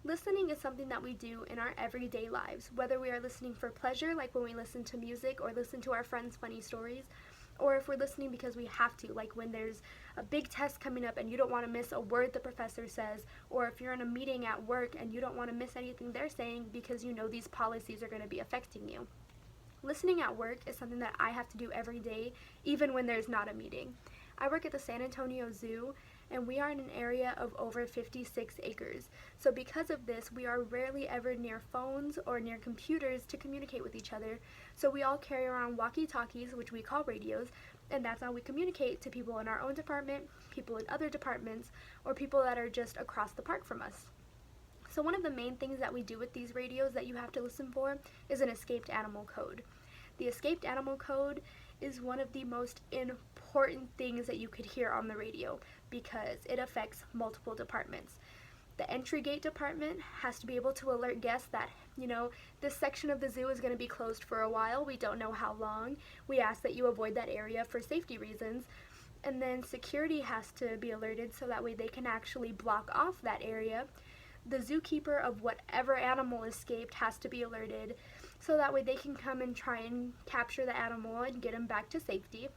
Listening is something that we do in our everyday lives, whether we are listening for pleasure, like when we listen to music or listen to our friends' funny stories, or if we're listening because we have to, like when there's a big test coming up and you don't want to miss a word the professor says, or if you're in a meeting at work and you don't want to miss anything they're saying because you know these policies are going to be affecting you. Listening at work is something that I have to do every day, even when there's not a meeting. I work at the San Antonio Zoo, and we are in an area of over 56 acres. So because of this, we are rarely ever near phones or near computers to communicate with each other. So we all carry around walkie-talkies, which we call radios, and that's how we communicate to people in our own department, people in other departments, or people that are just across the park from us. So one of the main things that we do with these radios that you have to listen for is an escaped animal code. The escaped animal code is one of the most important things that you could hear on the radio because it affects multiple departments. The entry gate department has to be able to alert guests that, this section of the zoo is going to be closed for a while. We don't know how long. We ask that you avoid that area for safety reasons. And then security has to be alerted so that way they can actually block off that area. The zookeeper of whatever animal escaped has to be alerted so that way they can come and try and capture the animal and get him back to safety.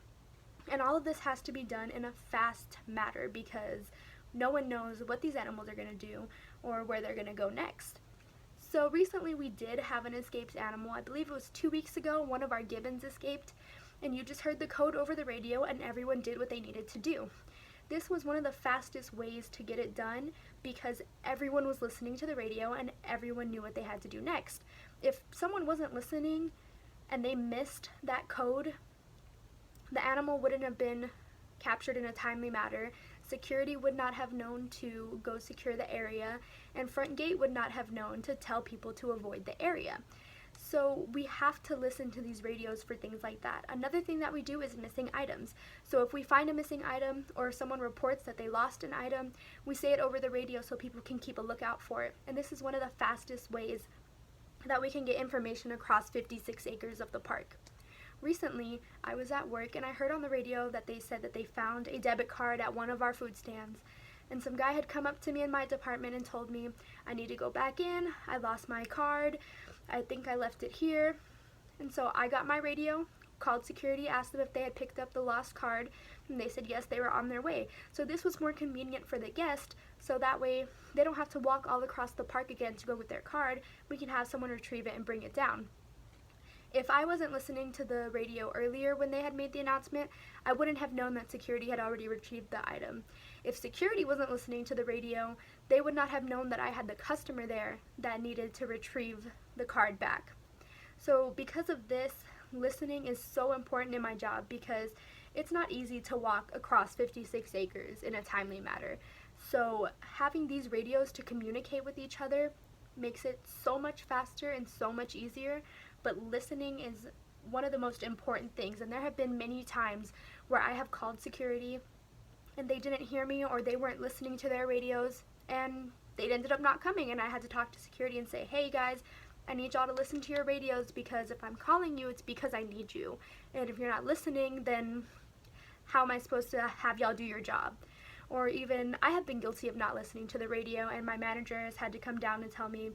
And all of this has to be done in a fast manner because no one knows what these animals are going to do or where they're going to go next. So recently we did have an escaped animal. I believe it was 2 weeks ago. One of our gibbons escaped, and you just heard the code over the radio and everyone did what they needed to do. This was one of the fastest ways to get it done because everyone was listening to the radio and everyone knew what they had to do next. If someone wasn't listening and they missed that code, the animal wouldn't have been captured in a timely manner, security would not have known to go secure the area, and front gate would not have known to tell people to avoid the area. So we have to listen to these radios for things like that. Another thing that we do is missing items. So if we find a missing item or someone reports that they lost an item, we say it over the radio so people can keep a lookout for it. And this is one of the fastest ways that we can get information across 56 acres of the park. Recently, I was at work and I heard on the radio that they said that they found a debit card at one of our food stands. And some guy had come up to me in my department and told me, I need to go back in, I lost my card, I think I left it here. And so I got my radio, called security, asked them if they had picked up the lost card, and they said yes, they were on their way. So this was more convenient for the guest, so that way they don't have to walk all across the park again to go with their card. We can have someone retrieve it and bring it down. If I wasn't listening to the radio earlier when they had made the announcement, I wouldn't have known that security had already retrieved the item. If security wasn't listening to the radio, they would not have known that I had the customer there that needed to retrieve the card back. So because of this, listening is so important in my job because it's not easy to walk across 56 acres in a timely manner. So having these radios to communicate with each other makes it so much faster and so much easier, but listening is one of the most important things, and there have been many times where I have called security and they didn't hear me or they weren't listening to their radios and they ended up not coming, and I had to talk to security and say, hey guys, I need y'all to listen to your radios because if I'm calling you, it's because I need you, and if you're not listening, then how am I supposed to have y'all do your job? Or even, I have been guilty of not listening to the radio, and my manager has had to come down and tell me,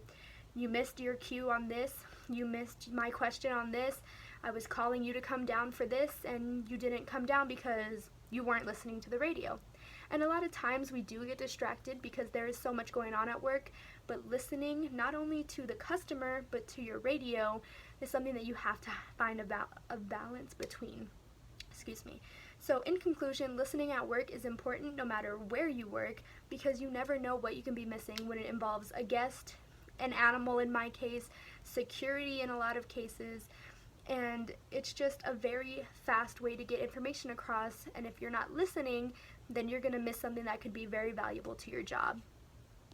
you missed your cue on this, you missed my question on this, I was calling you to come down for this, and you didn't come down because you weren't listening to the radio. And a lot of times we do get distracted because there is so much going on at work, but listening not only to the customer, but to your radio is something that you have to find a balance between. So in conclusion, listening at work is important no matter where you work because you never know what you can be missing when it involves a guest, an animal in my case, security in a lot of cases, and it's just a very fast way to get information across, and if you're not listening, then you're going to miss something that could be very valuable to your job.